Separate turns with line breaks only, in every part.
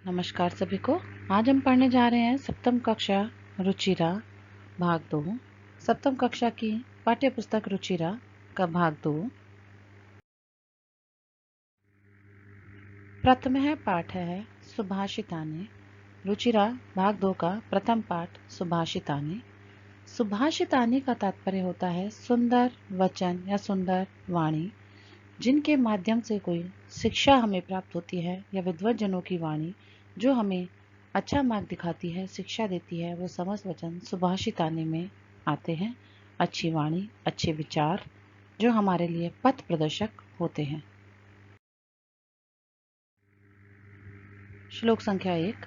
नमस्कार सभी को। आज हम पढ़ने जा रहे हैं सप्तम कक्षा रुचिरा भाग 2। सप्तम कक्षा की पाठ्य पुस्तक रुचिरा का भाग 2। प्रथम पाठ है सुभाषितानि। रुचिरा भाग 2 का प्रथम पाठ सुभाषितानि। सुभाषितानि का तात्पर्य होता है सुंदर वचन या सुंदर वाणी, जिनके माध्यम से कोई शिक्षा हमें प्राप्त होती है, या विद्वज्जनों की वाणी जो हमें अच्छा मार्ग दिखाती है, शिक्षा देती है। वो समस्त वचन सुभाषितानि में आते हैं। अच्छी वाणी, अच्छे विचार जो हमारे लिए पथ प्रदर्शक होते हैं। श्लोक संख्या 1।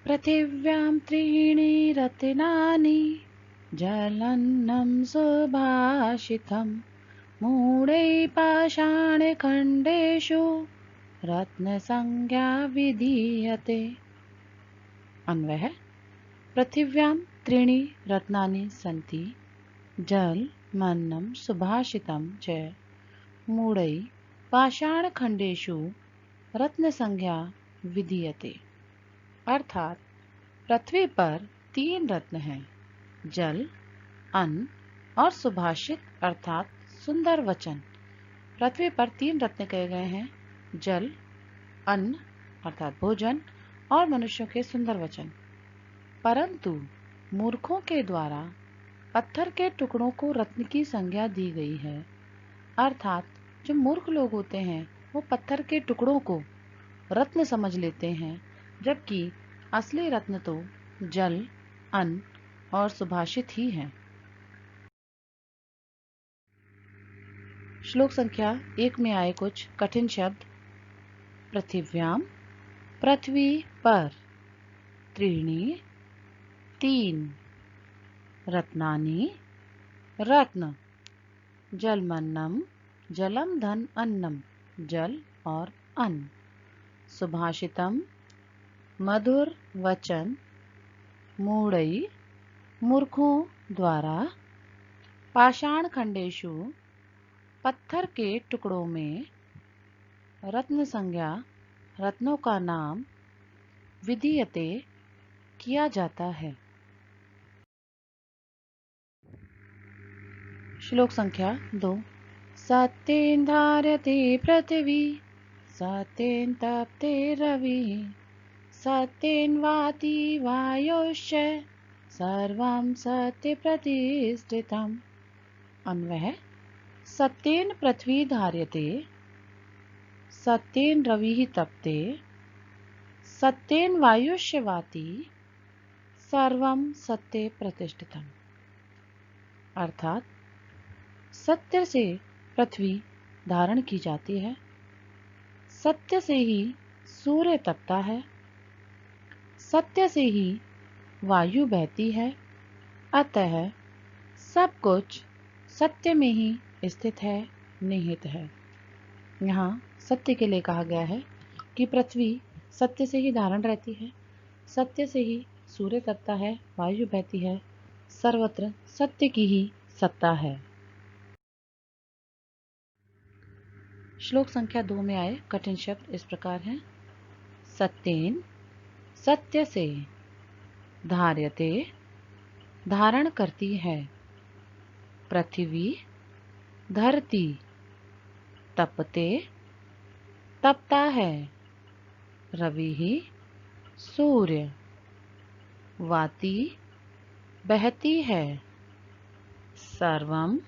पृथिव्यां त्रीणि रत्नानि जलन्नं सुभाषितम् मूढैः पाषाणखण्डेषु रत्नसंज्ञा विधीयते। अन्वयः। पृथिव्यां त्रीणि रत्नानि सन्ति जलमन्नं सुभाषितं च मूढैः पाषाणखण्डेषु रत्नसंज्ञा विधीयते। अर्थात पृथ्वी पर 3 रत्न हैं, जल, अन्न और सुभाषित अर्थात सुंदर वचन। पृथ्वी पर 3 रत्न कहे गए हैं, जल, अन्न अर्थात भोजन और मनुष्यों के सुंदर वचन। परंतु मूर्खों के द्वारा पत्थर के टुकड़ों को रत्न की संज्ञा दी गई है। अर्थात जो मूर्ख लोग होते हैं वो पत्थर के टुकड़ों को रत्न समझ लेते हैं, जबकि असली रत्न तो जल, अन्न और सुभाषित ही हैं। श्लोक संख्या 1 में आए कुछ कठिन शब्द। पृथिव्याम पृथ्वी पर, त्रीणि 3, रत्नानि रत्न, जलमन्नम जलम धन अन्नम जल और अन्न, सुभाषितम मधुर वचन, मूढ़ई मूर्खों द्वारा, पाषाण खंडेशु पत्थर के टुकड़ों में, रत्न संज्ञा रत्नों का नाम, विधीयते किया जाता है। श्लोक संख्या 2। सत्येन धार्यते पृथिवी सत्येन तप्ते रविः सत्येन वाति वायोश्च सर्वं सत्ये प्रतिष्ठितम्। अन्वयः। सत्येन पृथ्वी धार्यते सत्येन रविः तप्ते सत्येन वायुश्च वाति सर्वं सत्ये प्रतिष्ठितम्। अर्थात सत्य से पृथ्वी धारण की जाती है, सत्य से ही सूर्य तपता है, सत्य से ही वायु बहती है। अतः सब कुछ सत्य में ही स्थित है, निहित है। यहाँ सत्य के लिए कहा गया है कि पृथ्वी सत्य से ही धारण रहती है, सत्य से ही सूर्य तपता है, वायु बहती है, सर्वत्र सत्य की ही सत्ता है। श्लोक संख्या 2 में आए कठिन शब्द इस प्रकार हैं। सत्येन सत्य से, धार्यते धारण करती है, पृथ्वी धरती, तपते तपता है, रवि सूर्य, वाति बहती है, सर्वम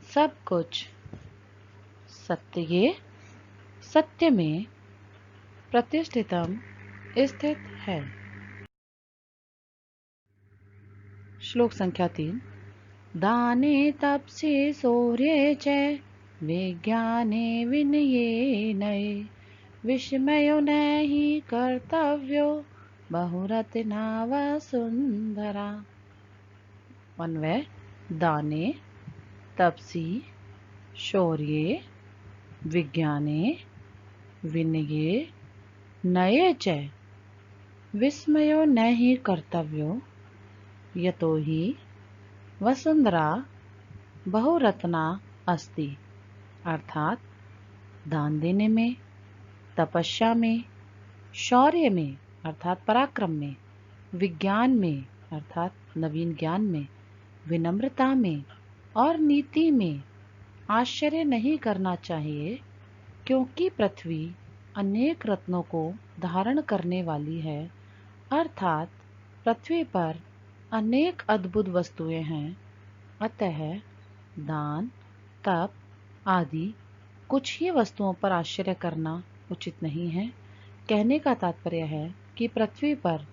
सब कुछ, सत्ये सत्य में, प्रतिष्ठितम स्थित है। श्लोक संख्या 3। दाने तपसि शौर्ये च विज्ञाने विनये नये विस्मयो नहि कर्तव्यो बहुरत्ना वसुंधरा। अन्वय। दाने तपसि शौर्ये विज्ञाने विनये नये च विस्मयो नहि कर्तव्यो यतो हि वसुंधरा बहुरत्ना अस्ति। अर्थात दान देने में, तपस्या में, शौर्य में अर्थात पराक्रम में, विज्ञान में अर्थात नवीन ज्ञान में, विनम्रता में और नीति में आश्चर्य नहीं करना चाहिए, क्योंकि पृथ्वी अनेक रत्नों को धारण करने वाली है। अर्थात पृथ्वी पर अनेक अद्भुत वस्तुएं हैं। अतः दान, तप आदि कुछ ही वस्तुओं पर आश्चर्य करना उचित नहीं है। कहने का तात्पर्य है कि पृथ्वी पर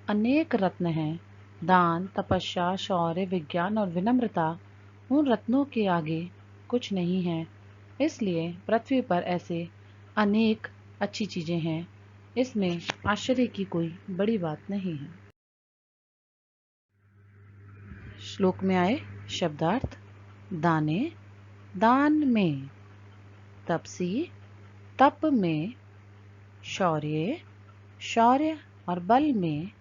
अनेक रत्न हैं। दान, तपस्या, शौर्य, विज्ञान और विनम्रता उन रत्नों के आगे कुछ नहीं है। इसलिए पृथ्वी पर ऐसे अनेक अच्छी चीजें हैं। इसमें आश्चर्य की कोई बड़ी बात नहीं है। श्लोक में आए शब्दार्थ। दाने, दान में, तपसी, तप में, शौर्य, शौर्य और बल में,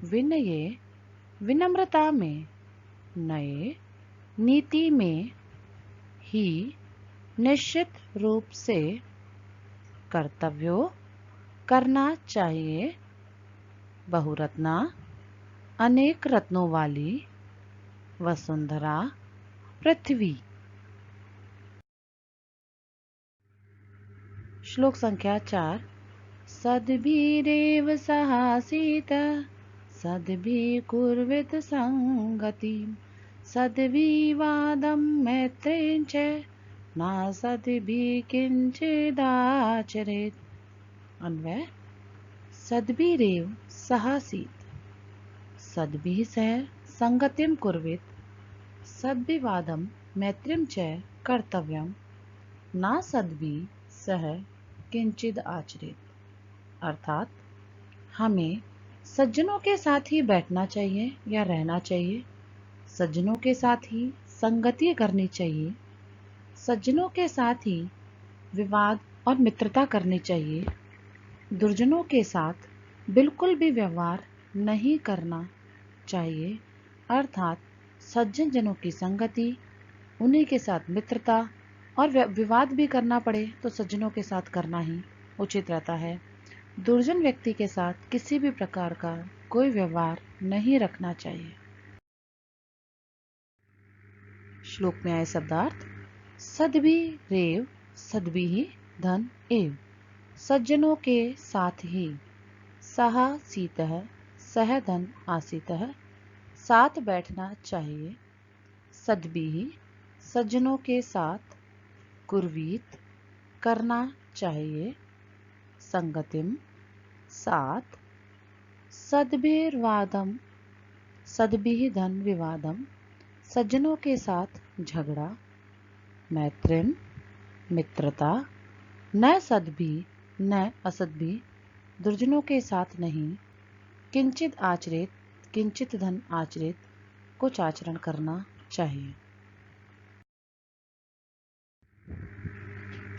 विनय, विनम्रता में, नये, नीति में ही निश्चित रूप से कर्तव्यों करना चाहिए। बहुरत्ना, अनेक रत्नों वाली वसुंधरा पृथ्वी। श्लोक संख्या 4। सद्भिरेव सहासीत, सद्भिः कुर्वित संगतिं, सद्भिर्वादं मैत्रीं च नासद्भिः किंचिदाचरेत्। अन्वय। सद्भिरेव सहासीत, सद्भिः सह संगतिं कुर्वित, सद्भिर्वादं मैत्रीं च कर्तव्यं, ना सद्भिः सह किंचिद आचरेत। अर्थात हमें सज्जनों के साथ ही बैठना चाहिए या रहना चाहिए, सज्जनों के साथ ही संगति करनी चाहिए, सज्जनों के साथ ही विवाद और मित्रता करनी चाहिए, दुर्जनों के साथ बिल्कुल भी व्यवहार नहीं करना चाहिए। अर्थात सज्जन जनों की संगति, उन्हीं के साथ मित्रता और विवाद भी करना पड़े तो सज्जनों के साथ करना ही उचित रहता है। दुर्जन व्यक्ति के साथ किसी भी प्रकार का कोई व्यवहार नहीं रखना चाहिए। श्लोक में आए शब्दार्थ। सद्भिरेव, सद्भिः धन एव, सज्जनों के साथ ही, सहासीतः, सह धन आसीतः, साथ बैठना चाहिए, सद्भिः सज्जनों के साथ, कुर्वीत करना चाहिए, संगतिम साथ, सद्भिर्वादम, सद्भिः धन विवादम, सज्जनों के साथ झगड़ा, मैत्रीम मित्रता, न सद्भिः न असद्भिः दुर्जनों के साथ नहीं, किंचित आचरित, किंचित धन आचरित कुछ आचरण करना चाहिए।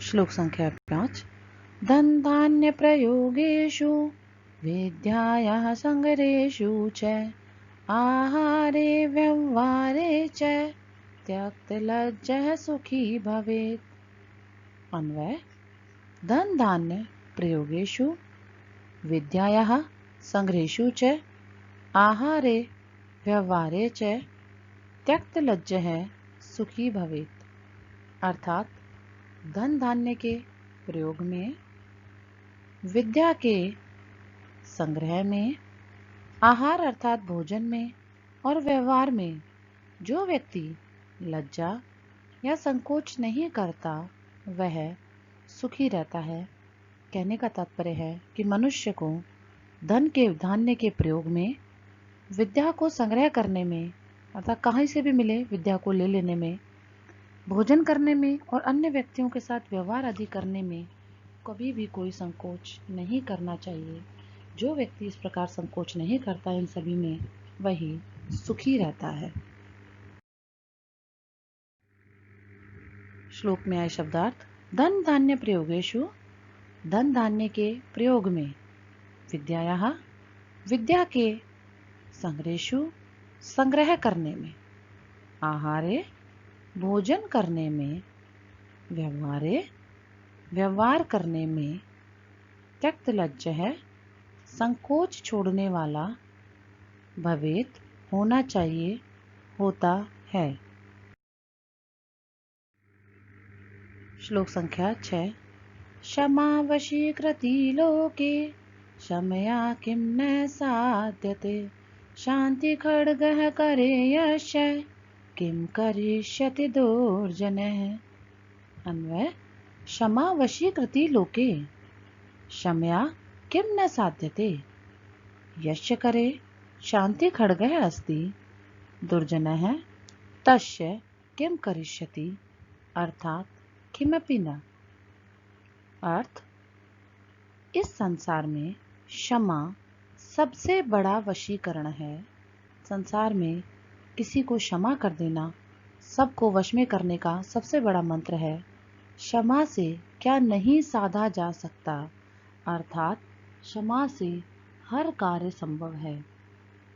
श्लोक संख्या 5। धन धान्य प्रयोगेषु, विद्यायाः संग्रहेषु च, आहारे व्यवहारे च, त्यक्तलज्जः सुखी भवेत्। अन्वय। धन धान्य प्रयोगेषु, विद्यायाः संग्रहेषु च, आहारे व्यवहारे च, त्यक्तलज्जः सुखी भवेत्। अर्थात धन धान्य के प्रयोग में, विद्या के संग्रह में, आहार अर्थात भोजन में और व्यवहार में जो व्यक्ति लज्जा या संकोच नहीं करता वह सुखी रहता है। कहने का तात्पर्य है कि मनुष्य को धन के धान्य के प्रयोग में, विद्या को संग्रह करने में अर्थात कहीं से भी मिले विद्या को ले लेने में, भोजन करने में और अन्य व्यक्तियों के साथ व्यवहार आदि करने में कभी भी कोई संकोच नहीं करना चाहिए। जो व्यक्ति इस प्रकार संकोच नहीं करता इन सभी में, वही सुखी रहता है। श्लोक में आए शब्दार्थ। धन धान्य प्रयोगेषु, धन धान्य के प्रयोग में, विद्यायाः विद्या के, संग्रहेषु संग्रह करने में, आहारे भोजन करने में, व्यवहारे व्यवहार करने में, त्यक्त लज्ज है, संकोच छोड़ने वाला, भवेत होना चाहिए, होता है। श्लोक संख्या 6। क्षमा वशीकृति लोके क्षमया किं न साध्यते शांति खड्गः करे यस्य किं करिष्यति दुर्जनः। अन्वय। क्षमा वशीकृति लोके क्षमया किं न साध्यते यस्य करे शांति खड्गः अस्ति दुर्जनः तस्य किं करिष्यति अर्थात किमपि न। अर्थ। इस संसार में क्षमा सबसे बड़ा वशीकरण है। संसार में किसी को क्षमा कर देना सबको वश में करने का सबसे बड़ा मंत्र है। क्षमा से क्या नहीं साधा जा सकता, अर्थात क्षमा से हर कार्य संभव है।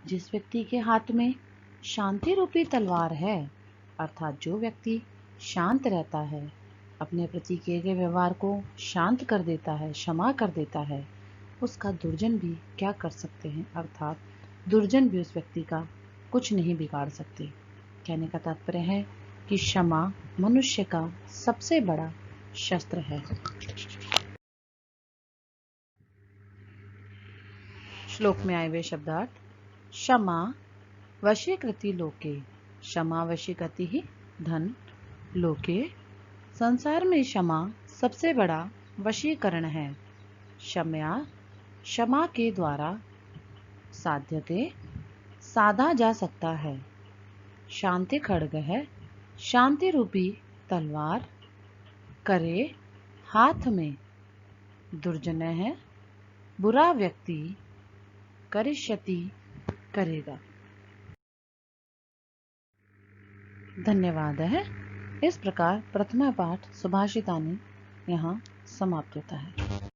जिस व्यक्ति के हाथ में शांति रूपी तलवार है, अर्थात जो व्यक्ति शांत रहता है, अपने प्रति किए गए व्यवहार को शांत कर देता है, क्षमा कर देता है, उसका दुर्जन भी क्या कर सकते हैं, अर्थात दुर्जन भी उस व्यक्ति का कुछ नहीं बिगाड़ सकते। कहने का तात्पर्य है कि क्षमा मनुष्य का सबसे बड़ा शस्त्र है। श्लोक में आए हुए शब्दार्थ। क्षमा वशीकृति लोके, क्षमा वशीकृति ही धन, लोके संसार में क्षमा सबसे बड़ा वशीकरण है। क्षमया क्षमा के द्वारा साध्यते साधा जा सकता है। शांति खड्ग है शांति रूपी तलवार, करे हाथ में, दुर्जन है बुरा व्यक्ति, करिष्यति करेगा। धन्यवाद है। इस प्रकार प्रथमा पाठ सुभाषितानि यहाँ समाप्त होता है।